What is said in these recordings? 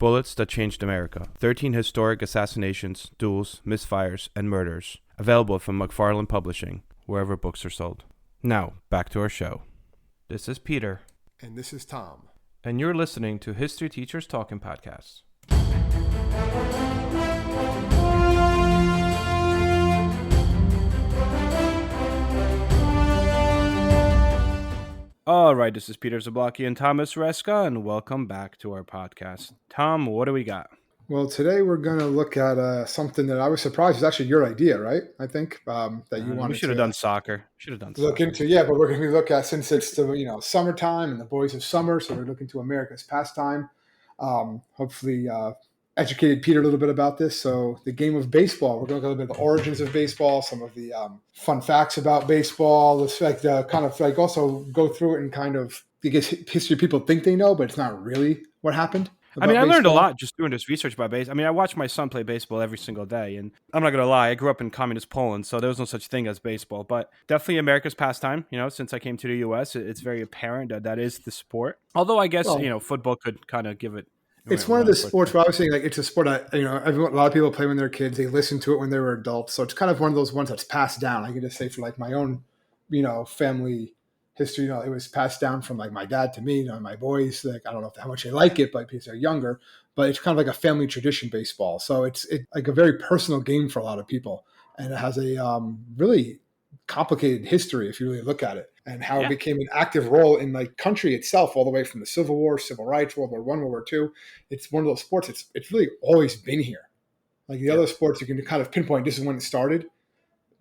Bullets That Changed America. 13 Historic Assassinations, Duels, Misfires, and Murders. Available from McFarland Publishing, wherever books are sold. Now, back to our show. This is Peter. And this is Tom. And you're listening to History Teachers Talking Podcasts. All right, this is Peter Zablocki and Thomas Reska, and welcome back to our podcast. Tom, what do we got? Well, today we're going to look at something that I was surprised was actually your idea, right? I think that you wanted we should have done soccer. Look into, yeah, but we're going to look at, since it's the summertime and the boys of summer, so we're looking to America's pastime. Hopefully, educated Peter a little bit about this. So the game of baseball, we're going to look a little bit at the origins of baseball, some of the fun facts about baseball, also go through it and kind of, I guess, history people think they know, but it's not really what happened. I learned a lot just doing this research about baseball. I watch my son play baseball every single day, and I'm not going to lie, I grew up in communist Poland, so there was no such thing as baseball, but definitely America's pastime. Since I came to the U.S., it's very apparent that is the sport. Although I guess, football could kind of give it. It's one of the sports where I was saying, like, it's a sport that, a lot of people play when they're kids. They listen to it when they were adults. So it's kind of one of those ones that's passed down. I can just say for like my own, family history, it was passed down from like my dad to me, my boys, like, I don't know how much they like it, but because they're younger, but it's kind of like a family tradition, baseball. So it's like a very personal game for a lot of people. And it has a really complicated history if you really look at it, and how it became an active role in like country itself, all the way from the Civil War, Civil Rights, World War I, World War II. It's one of those sports. It's really always been here. Like the other sports, you can kind of pinpoint this is when it started,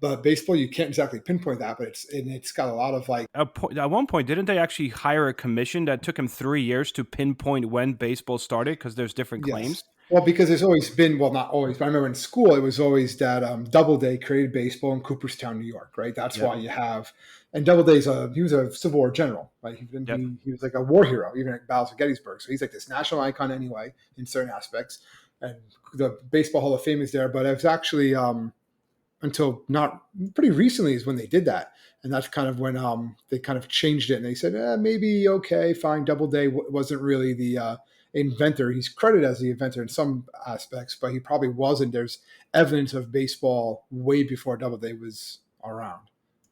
but baseball you can't exactly pinpoint that. But it's got a lot of like. At one point, didn't they actually hire a commission that took him 3 years to pinpoint when baseball started because there's different claims? Well, because there's always been, well, not always, but I remember in school, it was always that Doubleday created baseball in Cooperstown, New York, right? That's why you have, and Doubleday's he was a Civil War general, right? He was like a war hero, even at battles of Gettysburg. So he's like this national icon anyway, in certain aspects. And the Baseball Hall of Fame is there, but it was actually until not pretty recently is when they did that. And that's kind of when they kind of changed it. And they said, maybe, okay, fine, Doubleday wasn't really the inventor. He's credited as the inventor in some aspects, but he probably wasn't. There's evidence of baseball way before Doubleday was around.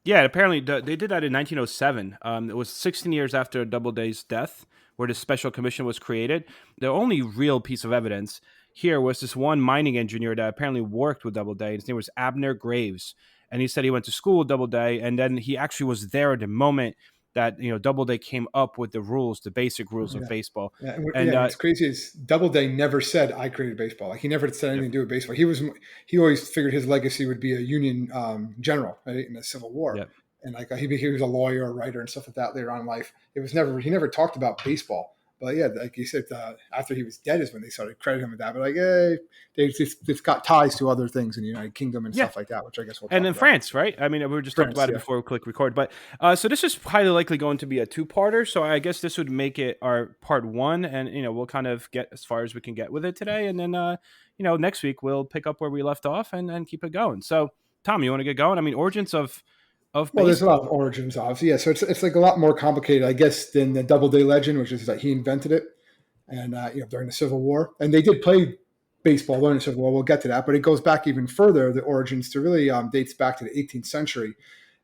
Yeah, apparently they did that in 1907. It was 16 years after Doubleday's death, where the special commission was created. The only real piece of evidence here was this one mining engineer that apparently worked with Doubleday. His name was Abner Graves, and he said he went to school with Doubleday, and then he actually was there at the moment that Doubleday came up with the rules, the basic rules of baseball. Yeah. And what's crazy is Doubleday never said I created baseball. Like he never said anything to do with baseball. He always figured his legacy would be a Union general, right, in the Civil War. Yep. And like he was a lawyer, a writer, and stuff like that later on in life. He never talked about baseball. But yeah, like you said, after he was dead is when they started crediting him with that. But like, they've got ties to other things in the United Kingdom and stuff like that, which I guess we'll talk about. And in France, right? We were just talking about it before we click record. But so this is highly likely going to be a two-parter. So I guess this would make it our part one, and we'll kind of get as far as we can get with it today, and then next week we'll pick up where we left off and keep it going. So Tom, you want to get going? Origins of baseball. Well, there's a lot of origins, obviously. Yeah, so it's like a lot more complicated, I guess, than the Doubleday legend, which is that he invented it, and during the Civil War, and they did play baseball during the Civil War. We'll get to that, but it goes back even further. The origins to really dates back to the 18th century,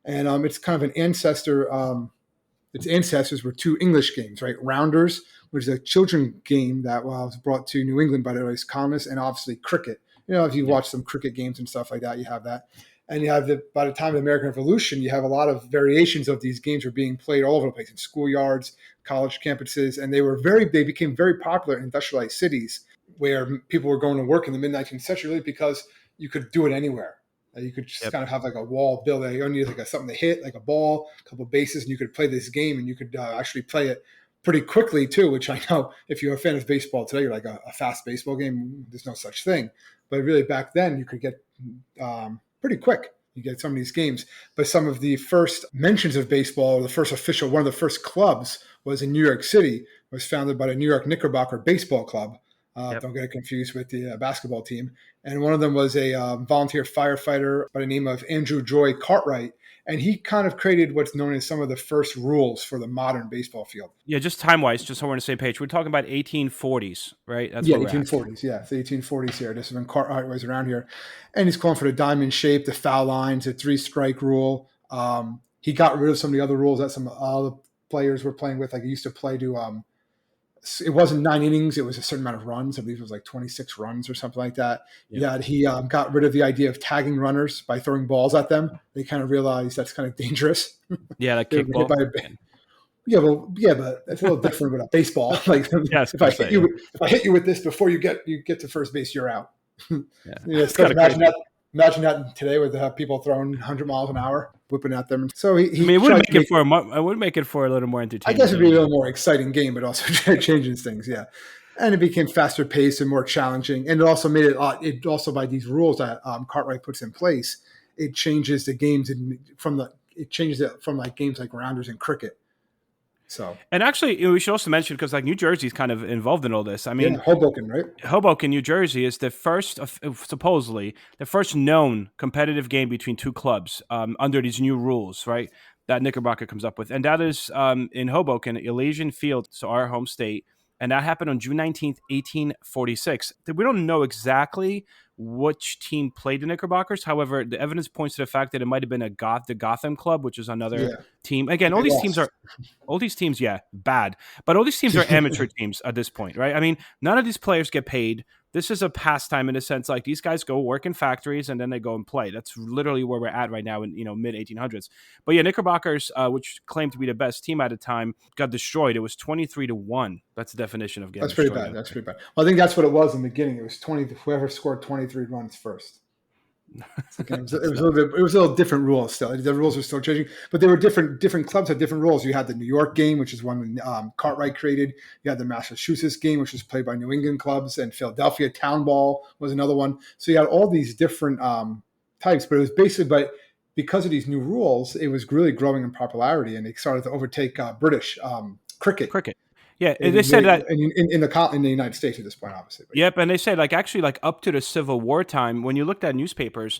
and it's kind of an ancestor. Its ancestors were two English games, right? Rounders, which is a children's game that was brought to New England by the colonists, and obviously cricket. If you watch some cricket games and stuff like that, you have that. And you have by the time of the American Revolution, you have a lot of variations of these games were being played all over the place in schoolyards, college campuses, and they became very popular in industrialized cities where people were going to work in the mid-19th century really because you could do it anywhere. You could just kind of have like a wall built. You only need like something to hit, like a ball, a couple of bases, and you could play this game, and you could actually play it pretty quickly too, which I know if you're a fan of baseball today, you're like a fast baseball game. There's no such thing. But really back then you could get pretty quick. You get some of these games, but some of the first mentions of baseball, or one of the first clubs was in New York City. It was founded by the New York Knickerbocker Baseball Club. Don't get it confused with the basketball team. And one of them was a volunteer firefighter by the name of Andrew Joy Cartwright. and he kind of created what's known as some of the first rules for the modern baseball field. Yeah, just time wise, just so we're on the same page. We're talking about 1840s, right? That's Yeah, where we're at. 1840s. Yeah, it's the 1840s here. This is when Cartwright was around here, and he's calling for the diamond shape, the foul lines, the three strike rule. He got rid of some of the other rules that some other players were playing with. Like he used to play to it wasn't 9 innings; it was a certain amount of runs. I believe it was like 26 runs or something like that. Yep. Yeah, he got rid of the idea of tagging runners by throwing balls at them. They kind of realized that's kind of dangerous. Yeah, like They were hit by kickball. a yeah, well, yeah, but it's a little different with a baseball. Like Yeah, I was if gonna say, yeah. I hit you with this before you get to first base, you're out. Yeah. Yeah, It's because kind of crazy. imagine that today with people throwing 100 miles an hour, whipping at them. So I he mean, it would tried to make it make. for it would make it for a little more I guess entertaining it'd be a game. little more exciting game, but also changes things. Yeah, and it became faster paced and more challenging, and it also made it. It also by these rules that Cartwright puts in place, it changes the games it changes it from like games like rounders and cricket. So And actually, we should also mention because like New Jersey's kind of involved in all this. I yeah, mean, Hoboken, right? Hoboken, New Jersey, is the first, supposedly, the first known competitive game between two clubs under these new rules, right? That Knickerbocker comes up with, and that is in Hoboken, Elysian Field, so our home state, and that happened on June 19th, 1846. We don't know exactly which team played the Knickerbockers. However, the evidence points to the fact that it might have been the Gotham Club, which is another Yeah, team. Again, they lost. all these teams, yeah, bad. But all these teams are amateur teams at this point, right? I mean, none of these players get paid. This is a pastime in a sense. Like these guys go work in factories and then they go and play. That's literally where we're at right now in mid 1800s. But yeah, Knickerbockers, which claimed to be the best team at the time, got destroyed. It was 23-1. That's the definition of getting That's pretty destroyed. bad. That's pretty bad. Well, I think that's what it was in the beginning. It was 20. Whoever scored 23 runs first. So again, it was a little bit. It was a little different rules still. The rules were still changing, but they were different. Different clubs had different rules. You had the New York game, which is one Cartwright created. You had the Massachusetts game, which was played by New England clubs, and Philadelphia Town Ball was another one. So you had all these different types, but it was basically, but because of these new rules, it was really growing in popularity, and they started to overtake British cricket Cricket. Yeah, in, they said that. in the United States at this point, obviously. But yeah. Yep, and they said like actually like up to the Civil War time, when you looked at newspapers,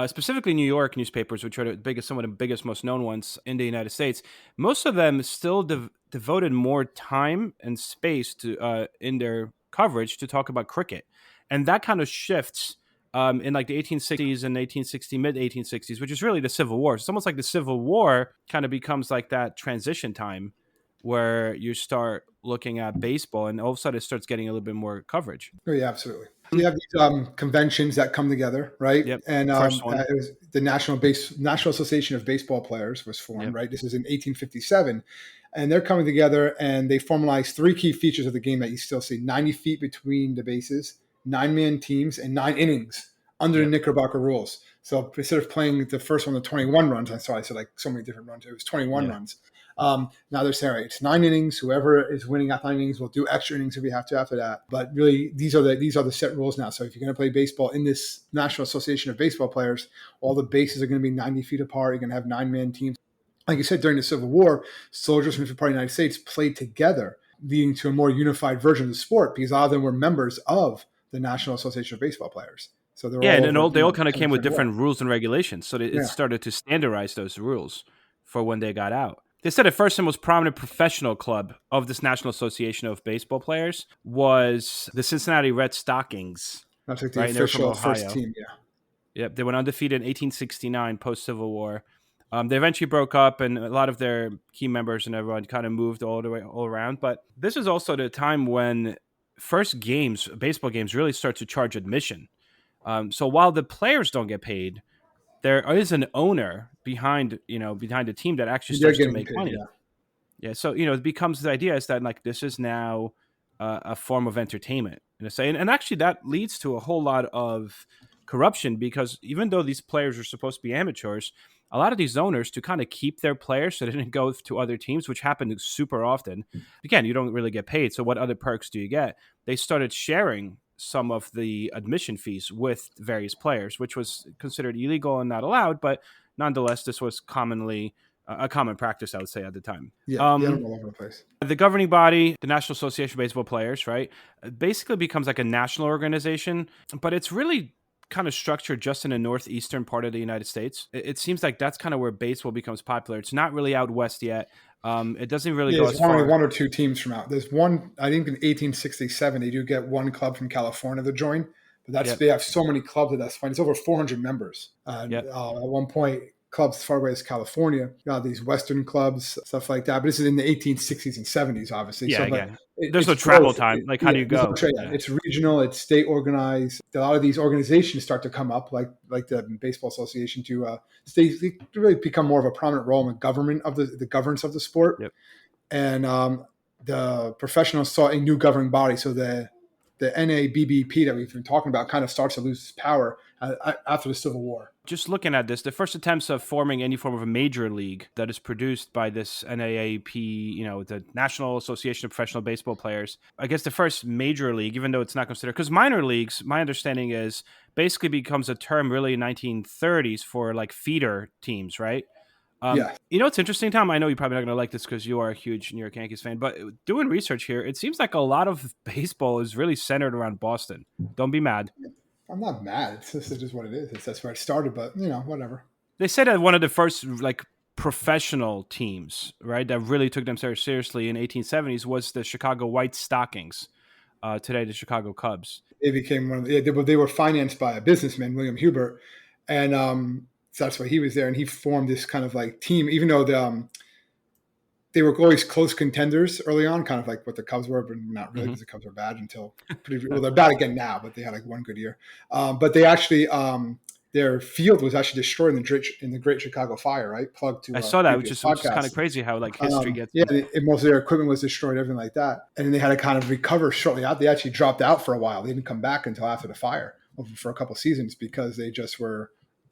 specifically New York newspapers, which are the biggest, some of the biggest, most known ones in the United States, most of them still devoted more time and space to in their coverage to talk about cricket, and that kind of shifts. In like the 1860s and 1860 mid 1860s, which is really the Civil War. It's almost like the Civil War kind of becomes like that transition time where you start looking at baseball and all of a sudden it starts getting a little bit more coverage. Oh, yeah, absolutely. You have these conventions that come together, right? Yep. And First one. it was the National Association of Baseball Players was formed, Yep. right? This is in 1857, and they're coming together and they formalize three key features of the game that you still see: 90 feet between the bases, 9-man teams, and 9 innings under the Yep. Knickerbocker rules. So instead of playing the first one, the 21 runs, I said like so many different runs. It was 21 Yeah. runs. Now they're saying, right, it's 9 innings. Whoever is winning at 9 innings will do extra innings if we have to after that. But really, these are the set rules now. So if you're going to play baseball in this National Association of Baseball Players, all the bases are going to be 90 feet apart. You're going to have 9-man teams. Like you said, during the Civil War, soldiers from different parts of the United States played together, leading to a more unified version of the sport because a lot of them were members of the National Association of Baseball Players. So they're Yeah, all and then over, they all kind of from the came with same war. different rules and regulations. So it Yeah. started to standardize those rules for when they got out. They said the first and most prominent professional club of this National Association of Baseball Players was the Cincinnati Red Stockings, That's like the right? And they were from official first Ohio. team. Yeah. Yep, they went undefeated in 1869 post Civil War. They eventually broke up, and a lot of their key members and everyone kind of moved all the way all around. But this is also the time when first games, baseball games, really start to charge admission. So while the players don't get paid, there is an owner behind the team that actually They're starts to getting make paid. money. Yeah. Yeah, so it becomes the idea is that like this is now a form of entertainment in a say, and actually that leads to a whole lot of corruption because even though these players are supposed to be amateurs, a lot of these owners to kind of keep their players so they didn't go to other teams, which happened super often. Again, you don't really get paid, so what other perks do you get? They started sharing some of the admission fees with various players, which was considered illegal and not allowed, but nonetheless, this was commonly a common practice, I would say, at the time. Yeah. Yeah. All over the place. The governing body, the National Association of Baseball Players, right, basically becomes like a national organization, but it's really kind of structured just in the northeastern part of the United States. It seems like that's kind of where baseball becomes popular. It's not really out west yet. It doesn't really Yeah, go there's as only far. one or two teams from out. There's one, I think in 1867, they do get one club from California to join, but Yep. they have so many clubs that that's fine. It's over 400 members. And Yep. at one point, clubs as far away as California, these Western clubs, stuff like that. But this is in the 1860s and 70s, obviously. Yeah. So, but Again, there's no it's travel growth. time. Like, how Yeah, do you there's no go? trade. Yeah. It's regional. It's state organized. A lot of these organizations start to come up, like the Baseball Association, to really become more of a prominent role in the government of the governance of the sport. Yep. And the professionals saw a new governing body. So the NABBP that we've been talking about kind of starts to lose its power after the Civil War. Just looking at this, the first attempts of forming any form of a major league that is produced by this NAAP, the National Association of Professional Baseball Players. I guess the first major league, even though it's not considered, because minor leagues, my understanding is basically becomes a term really in 1930s for like feeder teams, right? Yeah. It's interesting, Tom. I know you're probably not going to like this because you are a huge New York Yankees fan, but doing research here, it seems like a lot of baseball is really centered around Boston. Don't be mad. I'm not mad. It's just what it is. That's where it started, but whatever. They said that one of the first like professional teams, right, that really took themselves seriously in 1870s was the Chicago White Stockings. Today, the Chicago Cubs. They became they were financed by a businessman, William Hubert, and so that's why he was there, and he formed this kind of like team, even though they were always close contenders early on, kind of like what the Cubs were, but not really, because the Cubs were bad until they're bad again now, but they had like one good year. But they actually their field was actually destroyed in the Great Chicago Fire, right? Plug to I a saw that, previous which is kind of podcast. crazy how like history gets. Yeah, most of their equipment was destroyed, everything like that, and then they had to kind of recover shortly out. They actually dropped out for a while. They didn't come back until after the fire for a couple of seasons because they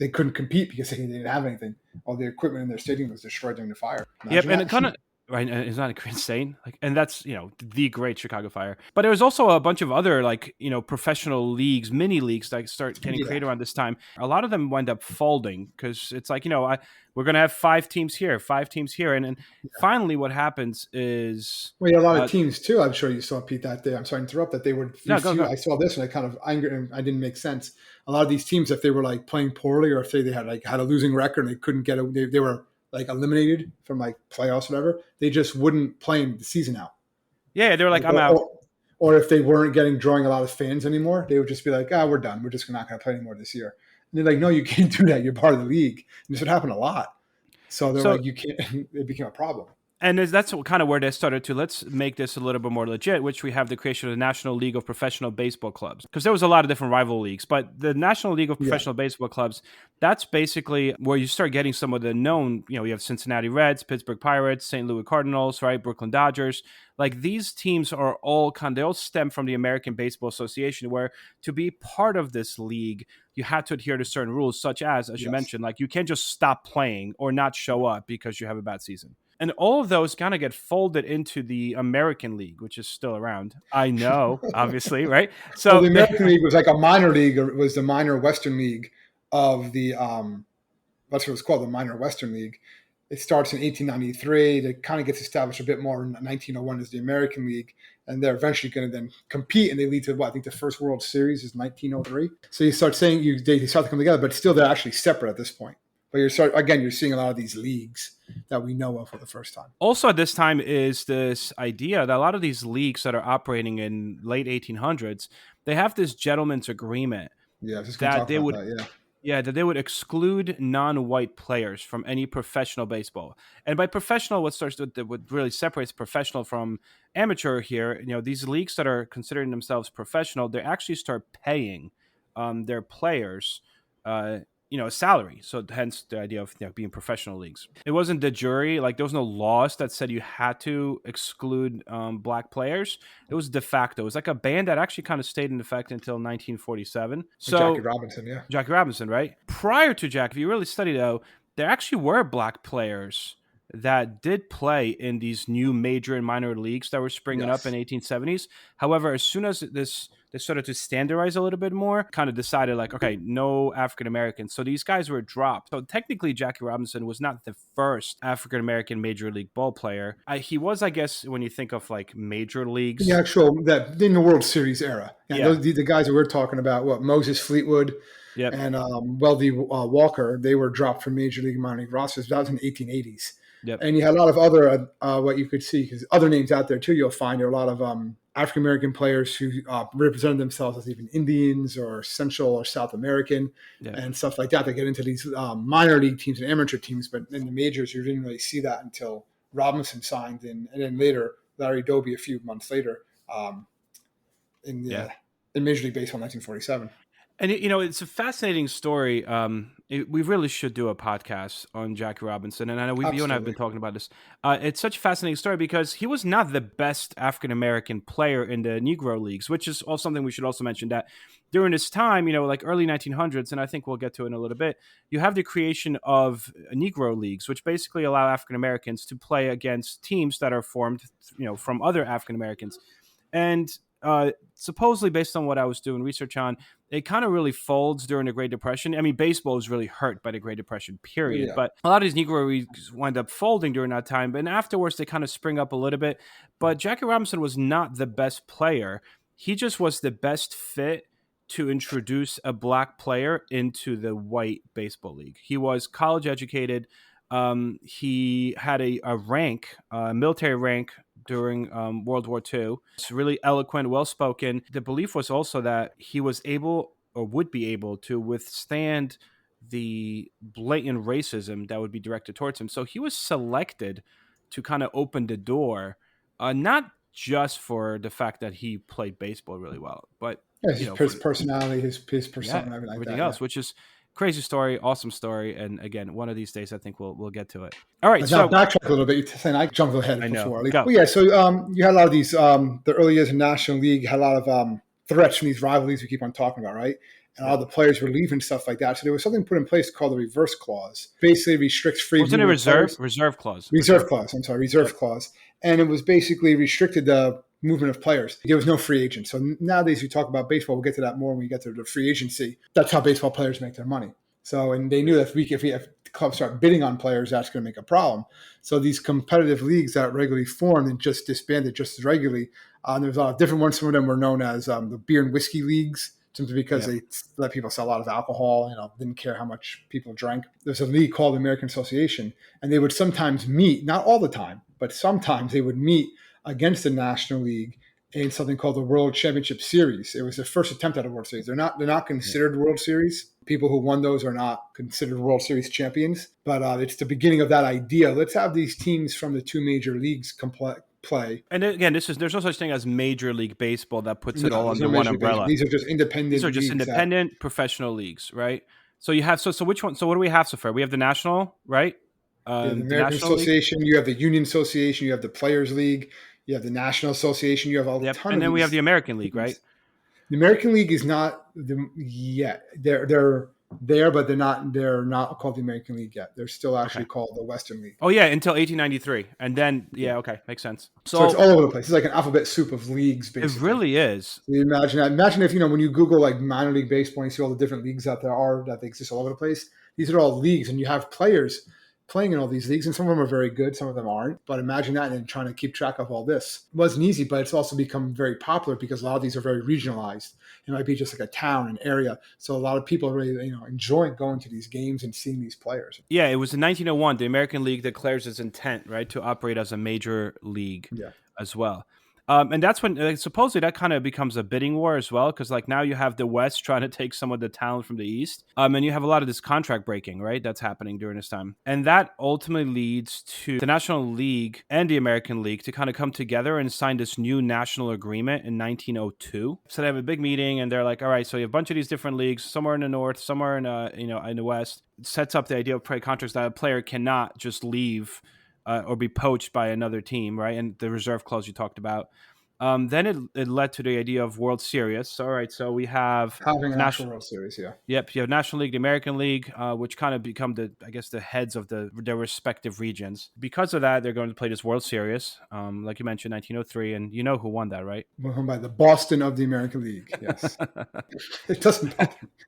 couldn't compete because they didn't have anything. All the equipment in their stadium was destroyed during the fire. Yep, Imagine and that. it kind of right, and it's not insane. Like, and that's the Great Chicago Fire. But there was also a bunch of other like professional leagues, mini leagues that start getting created around this time. A lot of them wind up folding because it's like we're gonna have 5 teams here, 5 teams here, and finally what happens is a lot of teams too. I'm sure you saw, Pete, that day. I'm sorry to interrupt. That they would. no, go. I saw this and I kind of angered and I didn't make sense. A lot of these teams, if they were like playing poorly or if they had a losing record and they couldn't they were like eliminated from like playoffs or whatever, they just wouldn't play the season out. Yeah, they're like, I'm out. Or if they weren't drawing a lot of fans anymore, they would just be like, we're done. We're just not going to play anymore this year. And they're like, no, you can't do that. You're part of the league. And this would happen a lot. So they're like, you can't. It became a problem. And that's kind of where they started to, let's make this a little bit more legit, which we have the creation of the National League of Professional Baseball Clubs. Because there was a lot of different rival leagues, but the National League of Professional Baseball Clubs, that's basically where you start getting some of the known, you have Cincinnati Reds, Pittsburgh Pirates, St. Louis Cardinals, right, Brooklyn Dodgers. Like these teams are all they all stem from the American Baseball Association, where to be part of this league, you had to adhere to certain rules, such as you mentioned, like you can't just stop playing or not show up because you have a bad season. And all of those kind of get folded into the American League, which is still around. I know, obviously, right? So the American League was like a minor league, or it was the minor Western League of the that's what it's called, the minor Western League. It starts in 1893. It kind of gets established a bit more in 1901 as the American League, and they're eventually going to then compete, and they lead to I think the first World Series is 1903. So you start saying they start to come together, but still they're actually separate at this point. But you're seeing a lot of these leagues that we know of for the first time. Also at this time is this idea that a lot of these leagues that are operating in late 1800s, they have this gentleman's agreement that they would that they would exclude non-white players from any professional baseball. And by professional, what really separates professional from amateur here, these leagues that are considering themselves professional, they actually start paying their players a salary. So hence the idea of being professional leagues. It wasn't de jure, like there was no laws that said you had to exclude black players. It was de facto. It was like a ban that actually kind of stayed in effect until 1947. So Jackie Robinson, Jackie Robinson, right? Prior to Jack, if you really study though, there actually were black players that did play in these new major and minor leagues that were springing up in 1870s. However, as soon as they started to standardize a little bit more, kind of decided like, okay, no African Americans. So these guys were dropped. So technically, Jackie Robinson was not the first African American major league ball player. He was, I guess, when you think of like major leagues, in the World Series era. The guys that we're talking about, Moses Fleetwood, Yep. and Weldy Walker. They were dropped from Major League minor league rosters. That was in the 1880s. Yep. And you had a lot of other what you could see, because other names out there too. You'll find there are a lot of African American players who represented themselves as even Indians or Central or South American Yep. and stuff like that. They get into these minor league teams and amateur teams, but in the majors, you didn't really see that until Robinson signed, and then later Larry Doby a few months later in the Yeah. in Major League Baseball in 1947. And it's a fascinating story. We really should do a podcast on Jackie Robinson, and I know you and I have been Absolutely. talking about this. It's such a fascinating story because he was not the best African American player in the Negro leagues, which is also something we should also mention that during this time, like early 1900s, and I think we'll get to it in a little bit. You have the creation of Negro leagues, which basically allow African Americans to play against teams that are formed, from other African Americans, and supposedly based on what I was doing research on, it kind of really folds during the Great Depression. I mean, baseball was really hurt by the Great Depression, period. Yeah. But a lot of these Negro leagues wind up folding during that time. And afterwards, they kind of spring up a little bit. But Jackie Robinson was not the best player. He just was the best fit to introduce a black player into the white baseball league. He was college educated. He had a rank, a military rank during World War II. It's really eloquent, well spoken. The belief was also that he was able or would be able to withstand the blatant racism that would be directed towards him. So he was selected to kind of open the door, not just for the fact that he played baseball really well, but Yeah, for his personality, his persona, everything like everything that. Yeah. else, which is crazy story, awesome story, and again, one of these days, I think we'll get to it. All right, But now so backtrack a little bit. You're saying I jumped ahead I know, before. go. Well, yeah. So you had a lot of these. The early years of National League had a lot of threats from these rivalries we keep on talking about, right? And all Yep. the players were leaving, stuff like that. So there was something put in place called the reverse clause. Basically, restricts free Wasn't it movement of players. reserve clause? Reserve clause. I'm sorry, reserve Yep. clause. And it was basically restricted the movement of players. There was no free agent. So nowadays we talk about baseball. We'll get to that more when we get to the free agency. That's how baseball players make their money. So, and they knew that if clubs start bidding on players, that's going to make a problem. So these competitive leagues that regularly formed and just disbanded just as regularly. There's a lot of different ones. Some of them were known as the beer and whiskey leagues, simply because Yep. they let people sell a lot of alcohol. Didn't care how much people drank. There's a league called the American Association, and they would sometimes meet, not all the time, but sometimes they would meet against the National League in something called the World Championship Series. It was the first attempt at a World Series. They're not considered World Series. People who won those are not considered World Series champions, but it's the beginning of that idea. Let's have these teams from the two major leagues play. And again, there's no such thing as Major League Baseball that puts it No, all there's no under one Major League Baseball. umbrella. These are just independent. These are just leagues independent professional leagues, right? So you have so which one? So what do we have so far? We have the national, right? You have the The American National League? Association, you have the Union Association, you have the Players League, you have the National Association, you have a Yep. ton And of then we have these the American League, right? leagues. The American League is not yet. They're there, but they're not called the American League yet. They're still actually called the Western League. Oh yeah, until 1893, and then okay, makes sense. So it's all over the place. It's like an alphabet soup of leagues, It basically. really is. So you imagine that. Imagine if when you Google like minor league baseball, and you see all the different leagues that there are that exist all over the place. These are all leagues, and you have players playing in all these leagues, and some of them are very good, some of them aren't. But imagine that, and then trying to keep track of all this. It wasn't easy, but it's also become very popular because a lot of these are very regionalized. It might be just like a town, an area. So a lot of people really, enjoy going to these games and seeing these players. Yeah, it was in 1901. The American League declares its intent, right, to operate as a major league Yeah. as well. And that's when supposedly that kind of becomes a bidding war as well, because like now you have the West trying to take some of the talent from the East, and you have a lot of this contract breaking, right? That's happening during this time, and that ultimately leads to the National League and the American League to kind of come together and sign this new national agreement in 1902. So they have a big meeting, and they're like, "All right, so you have a bunch of these different leagues, somewhere in the North, somewhere in in the West." It sets up the idea of play contracts that a player cannot just leave. Or be poached by another team, right? And the reserve clause you talked about. Then it led to the idea of World Series. All right, so we have Having an actual national. World Series, yeah. Yep, you have National League, the American League, which kind of become the heads of their respective regions. Because of that, they're going to play this World Series, like you mentioned, 1903, and you know who won that, right? Won by the Boston of the American League. Yes, it doesn't.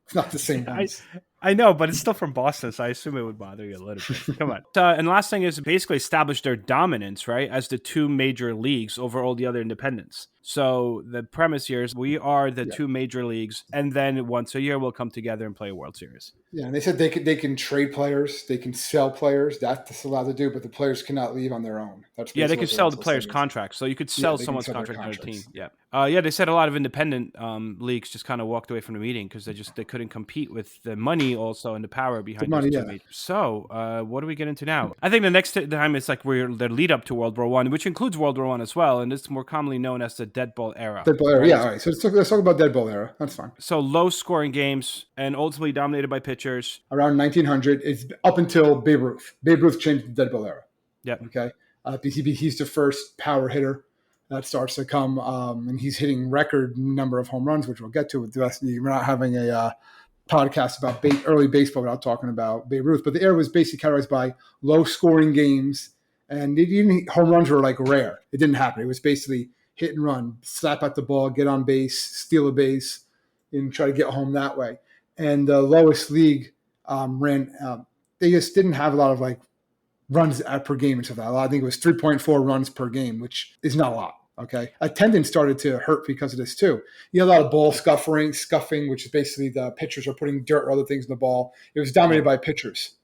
It's not the same ones. I know, but it's still from Boston, so I assume it would bother you a little bit. Come on. And the last thing is basically establish their dominance, right, as the two major leagues over all the other independents. So the premise here is we are the Yeah. two major leagues, and then once a year we'll come together and play a World Series. Yeah, and they said they can trade players, they can sell players. That's allowed to do, but the players cannot leave on their own. That's Yeah, they basically could what they're sell the also player's saying. contracts. So you could Yeah, sell they can someone's sell their contract to another team. contracts. Yeah. Yeah, they said a lot of independent leagues just kind of walked away from the meeting because they couldn't compete with the money also and the power The behind those money, two yeah. major. So what do we get into now? I think the next time it's like we're the lead up to World War One, which includes World War One as well, and it's more commonly known as the Dead Ball era. Dead Ball era. Right? Yeah, all right. So let's talk about Dead Ball era. That's fine. So low scoring games and ultimately dominated by pitchers. Around 1900, it's up until Babe Ruth. Babe Ruth changed the Dead Ball era. Yep. Okay, he's the first power hitter that starts to come, and he's hitting record number of home runs, which we'll get to with the rest of the. We're not having a podcast about early baseball without talking about Babe Ruth, but the era was basically characterized by low scoring games, and even home runs were like rare. It didn't happen. It was basically hit and run, slap at the ball, get on base, steal a base, and try to get home that way. And the lowest league ran. They just didn't have a lot of like runs per game and stuff like that. I think it was 3.4 runs per game, which is not a lot. Okay. Attendance started to hurt because of this too. You had a lot of ball scuffing, which is basically the pitchers are putting dirt or other things in the ball. It was dominated by pitchers.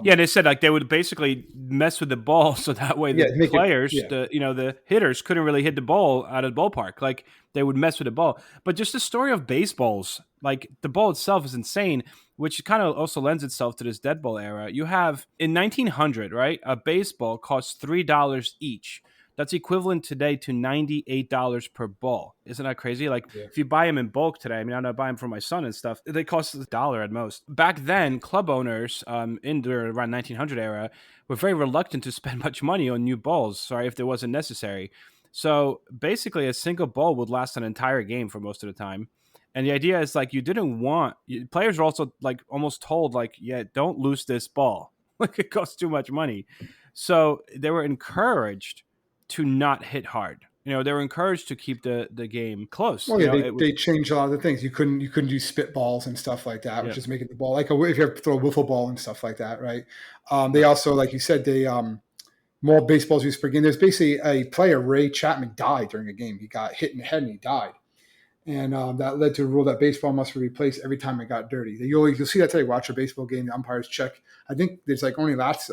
Yeah, they said like they would basically mess with the ball so that way Yeah, the make it, players, yeah. the hitters couldn't really hit the ball out of the ballpark. Like they would mess with the ball. But just the story of baseballs, like the ball itself is insane, which kind of also lends itself to this dead ball era. You have in 1900, right? A baseball costs $3 each. That's equivalent today to $98 per ball. Isn't that crazy? Like Yeah. if you buy them in bulk today, I mean, I'm not buying them for my son and stuff. They cost $1 at most. Back then, club owners in the around 1900 era were very reluctant to spend much money on new balls. Sorry, if there wasn't necessary. So basically, a single ball would last an entire game for most of the time. And the idea is like you didn't want players were also like almost told like, yeah, don't lose this ball. Like it costs too much money. So they were encouraged to not hit hard. They were encouraged to keep the game close. Well, yeah, It was they changed a lot of the things. You couldn't do spitballs and stuff like that, yeah, which is making the ball like if you have to throw a wiffle ball and stuff like that, right? They also, like you said, they more baseballs used per game. There's basically a player, Ray Chapman, died during a game. He got hit in the head and he died. And that led to a rule that baseball must be replaced every time it got dirty. You'll see that today. Watch a baseball game, the umpires check. I think there's like only lasts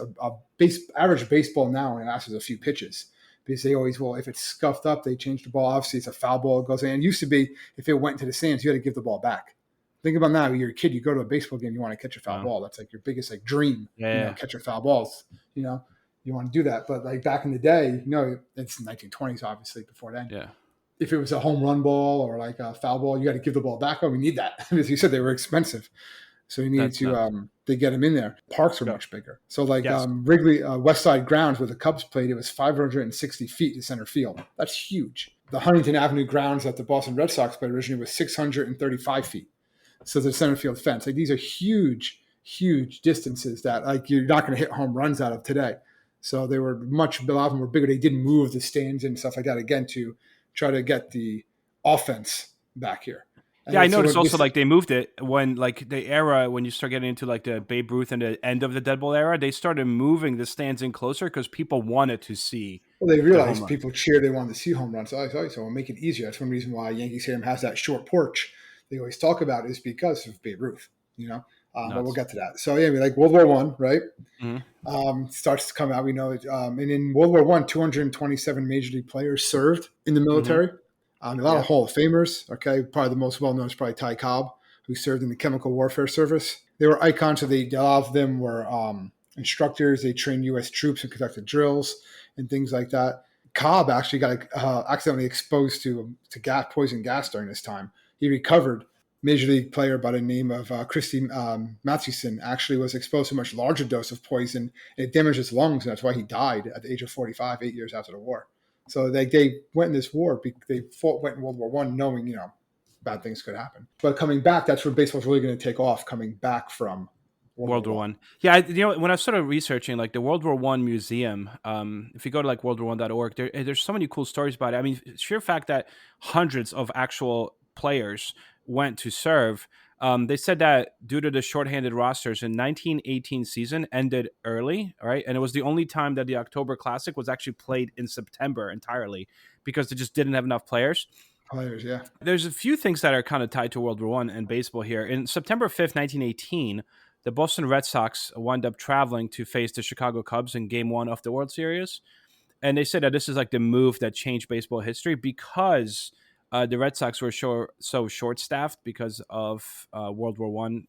average baseball now only lasts a few pitches because they always will. If it's scuffed up, they change the ball. Obviously, it's a foul ball. It goes in. It used to be if it went into the stands, you had to give the ball back. Think about now. You're a kid. You go to a baseball game. You want to catch a foul ball. That's like your biggest like dream. yeah. Catch your foul balls. You want to do that. But like back in the day, it's 1920s, obviously before then. Yeah. If it was a home run ball or like a foul ball, you got to give the ball back. Oh, we need that. As you said, they were expensive. So you needed to get them in there. Parks were much bigger. So like Yes. Wrigley, West Side Grounds where the Cubs played, it was 560 feet to center field. That's huge. The Huntington Avenue grounds that the Boston Red Sox played originally was 635 feet. So the center field fence. Like these are huge, huge distances that like you're not going to hit home runs out of today. So they were a lot of them were bigger. They did move the stands and stuff like that again to try to get the offense back here. And Yeah, I noticed also like they moved it when like the era when you start getting into like the Babe Ruth and the end of the dead ball era, they started moving the stands in closer because people wanted to see. Well, they realized people cheer, they wanted to see home runs. So we'll make it easier. That's one reason why Yankee Stadium has that short porch. They always talk about is because of Babe Ruth. But we'll get to that. So yeah, we like World War One, right? Mm-hmm. Starts to come out. We know it. And in World War One, 227 major league players served in the military. A lot of Hall of Famers. Okay, probably the most well known is probably Ty Cobb, who served in the Chemical Warfare Service. They were icons. So a lot of them were instructors. They trained U.S. troops and conducted drills and things like that. Cobb actually got accidentally exposed to poison gas during this time. He recovered. Major league player by the name of Christy Mathewson actually was exposed to a much larger dose of poison. It damaged his lungs, and that's why he died at the age of 45, 8 years after the war. So they went in this war. They went in World War One, knowing bad things could happen. But coming back, that's where baseball's really going to take off. Coming back from World War One. Yeah, when I started researching like the World War One museum, if you go to like worldwar1.org, there's so many cool stories about it. I mean, sheer fact that hundreds of actual players went to serve. They said that due to the shorthanded rosters in 1918 season ended early, right? And it was the only time that the October Classic was actually played in September entirely because they just didn't have enough players. Players, yeah. There's a few things that are kind of tied to World War One and baseball here. In September 5th, 1918, the Boston Red Sox wound up traveling to face the Chicago Cubs in Game 1 of the World Series. And they said that this is like the move that changed baseball history because the Red Sox were so short staffed because of World War One.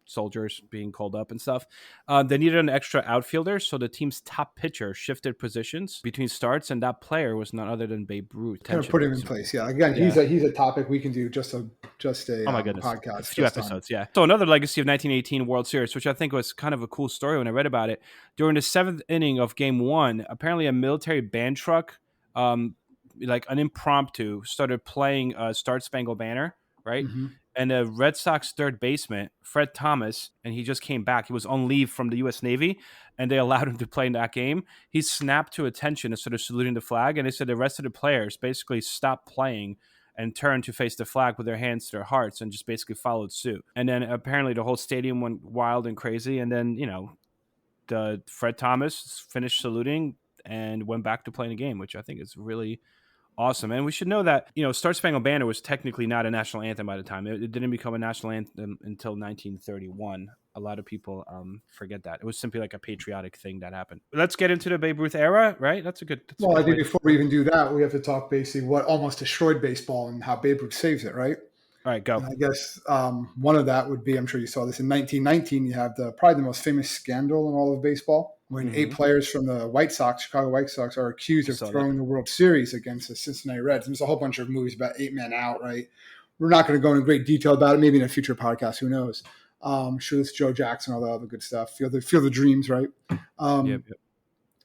Soldiers being called up and stuff. They needed an extra outfielder, so the team's top pitcher shifted positions between starts, and that player was none other than Babe Ruth. Kind of Attention put him in was place. Yeah. Again, yeah. he's a topic we can do just a Oh my goodness. A podcast few just on. episodes, yeah. So another legacy of 1918 World Series, which I think was kind of a cool story when I read about it. During the seventh inning of Game 1, apparently a military band truck, like an impromptu, started playing Start Spangled Banner, right? Mm-hmm. And the Red Sox third baseman, Fred Thomas, and he just came back. He was on leave from the U.S. Navy, and they allowed him to play in that game. He snapped to attention instead of saluting the flag, and they said the rest of the players basically stopped playing and turned to face the flag with their hands to their hearts and just basically followed suit. And then apparently the whole stadium went wild and crazy. And then, the Fred Thomas finished saluting and went back to playing the game, which I think is really awesome. And we should know that, Star Spangled Banner was technically not a national anthem by the time. It didn't become a national anthem until 1931. A lot of people forget that. It was simply like a patriotic thing that happened. Let's get into the Babe Ruth era, right? That's a good Well, I think way. before we even do that, we have to talk basically what almost destroyed baseball and how Babe Ruth saves it, right? All right, go. And I guess one of that would be, I'm sure you saw this in 1919. You have probably the most famous scandal in all of baseball when 8 players from the Chicago White Sox, are accused I of saw that. throwing the World Series against the Cincinnati Reds. And there's a whole bunch of movies about 8 men out, right? We're not going to go into great detail about it. Maybe in a future podcast, who knows? Sure, it's Joe Jackson, all the other good stuff. Feel the dreams, right? Yep.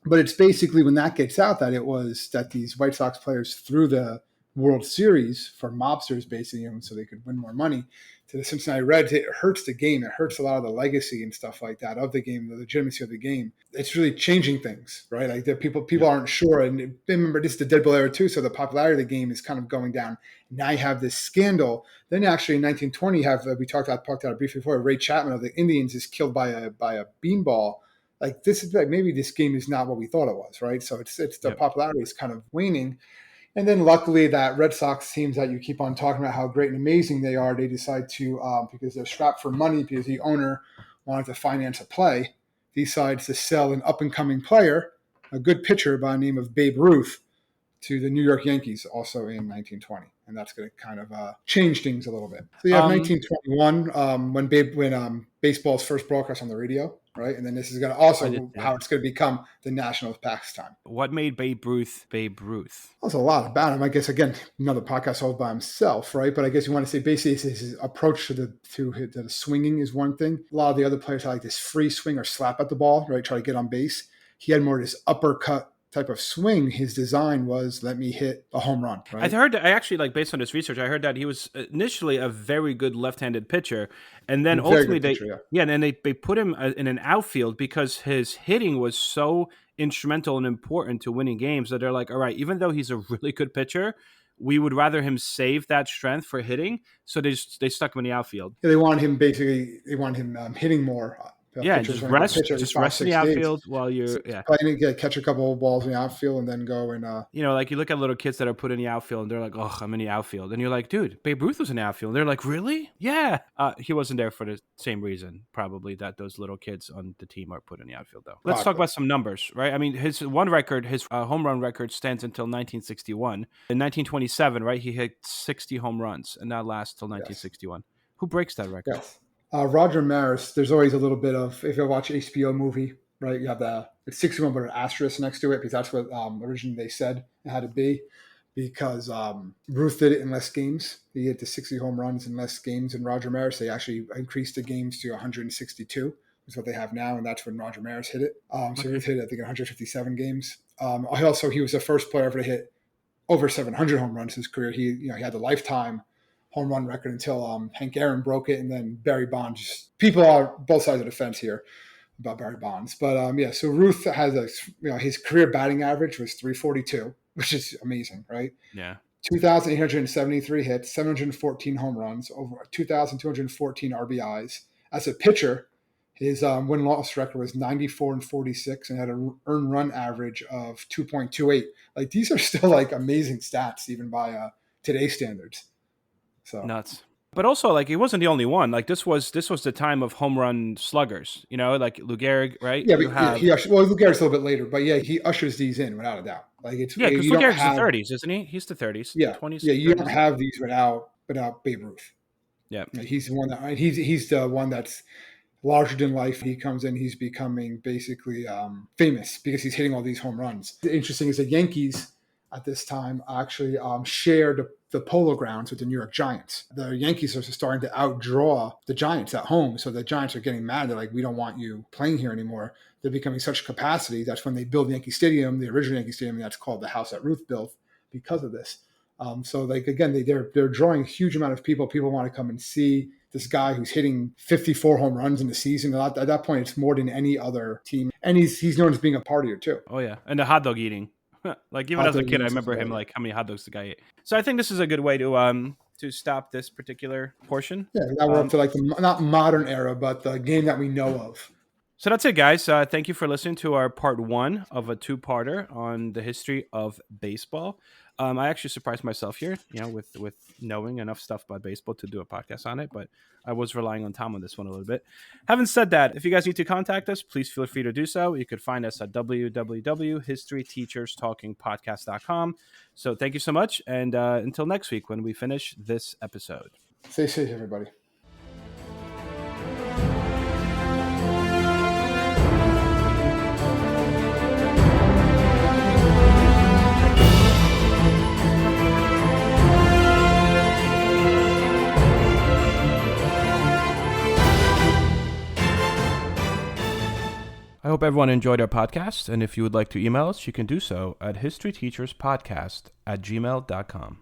But it's basically when that gets out that it was that these White Sox players threw the World Series for mobsters, basically, so they could win more money to the Cincinnati Reds. It hurts the game. It hurts a lot of the legacy and stuff like that of the game, the legitimacy of the game. It's really changing things, right? Like the people aren't sure. And remember, this is the Dead Ball era too, so the popularity of the game is kind of going down. Now you have this scandal. Then actually in 1920, you have we talked about it briefly before. Ray Chapman of the Indians is killed by a beanball. Like this is like maybe this game is not what we thought it was, right? So it's the Yep. popularity is kind of waning. And then luckily that Red Sox teams that you keep on talking about how great and amazing they are, they decide to, because they're strapped for money because the owner wanted to finance a play, decides to sell an up-and-coming player, a good pitcher by the name of Babe Ruth, to the New York Yankees also in 1920. And that's going to kind of change things a little bit. So you have 1921 when baseball's first broadcast on the radio, right? And then this is going to also how it's going to become the national pastime. What made Babe Ruth Babe Ruth? There's a lot about him. I guess again, another podcast all by himself, right? But I guess you want to say basically his approach to the swinging is one thing. A lot of the other players had like this free swing or slap at the ball, right? Try to get on base. He had more of this uppercut type of swing. His design was let me hit a home run, right? I actually like based on this research, I heard that he was initially a very good left-handed pitcher, and then ultimately and then they put him in an outfield because his hitting was so instrumental and important to winning games that they're like, all right, even though he's a really good pitcher, we would rather him save that strength for hitting, so they stuck him in the outfield. Yeah, they wanted him hitting more. Just rest in the outfield while you're playing, catch a couple of balls in the outfield and then go and like you look at little kids that are put in the outfield and they're like, oh, I'm in the outfield, and you're like, dude, Babe Ruth was in the outfield. And they're like, really? Yeah. He wasn't there for the same reason probably that those little kids on the team are put in the outfield though. Let's talk about some numbers, right? I mean, his home run record stands until 1961. In 1927, right, he hit 60 home runs, and that lasts till 1961. Yes. Who breaks that record? Yes. Roger Maris, there's always a little bit of, if you watch HBO movie, right, you have it's 61 but an asterisk next to it because that's what originally they said it had to be, because Ruth did it in less games. He hit the 60 home runs in less games, and Roger Maris, they actually increased the games to 162, is what they have now, and that's when Roger Maris hit it. So Ruth hit, I think, 157 games. He was the first player ever to hit over 700 home runs in his career. He had the lifetime home run record until Hank Aaron broke it, and then Barry Bonds. People are both sides of the fence here about Barry Bonds, but so Ruth has his career batting average was 342, which is amazing, right? Yeah. 2,873 hits, 714 home runs, over 2,214 RBIs. As a pitcher, his win-loss record was 94-46 and had an earned run average of 2.28. Like, these are still like amazing stats, even by today's standards. So Nuts. But also, like, he wasn't the only one. Like, this was the time of home run sluggers. You know, like Lou Gehrig, right? yeah, You but yeah, have Lou Gehrig's a little bit later, but yeah, he ushers these in without a doubt. Like, it's yeah, because you Lou don't Gehrig's the have 30s, isn't he? He's the 30s, yeah 20s, yeah you don't 30s. have these without Babe Ruth. Yeah. Like, he's the one that he's the one that's larger than life. He comes in, he's becoming basically famous because he's hitting all these home runs. The interesting is the Yankees at this time actually shared the polo grounds with the New York Giants. The Yankees are starting to outdraw the Giants at home, so the Giants are getting mad. They're like, we don't want you playing here anymore. They're becoming such capacity. That's when they build Yankee Stadium, the original Yankee Stadium, and that's called the house that Ruth built because of this. So, like, again, they're drawing a huge amount of people. People want to come and see this guy who's hitting 54 home runs in the season. At that point, it's more than any other team, and he's known as being a partier too. Oh yeah, and the hot dog eating. Like, even Hot as a dog kid, I eating as remember well, him yeah. like how many hot dogs the guy ate. So I think this is a good way to stop this particular portion. Yeah, now we're up to like the not modern era, but the game that we know of. So that's it, guys. Thank you for listening to our part 1 of a 2-parter on the history of baseball. I actually surprised myself here, with knowing enough stuff about baseball to do a podcast on it, but I was relying on Tom on this one a little bit. Having said that, if you guys need to contact us, please feel free to do so. You could find us at www.historyteacherstalkingpodcast.com. So thank you so much, and until next week when we finish this episode. Stay safe, everybody. I hope everyone enjoyed our podcast, and if you would like to email us, you can do so at historyteacherspodcast@gmail.com.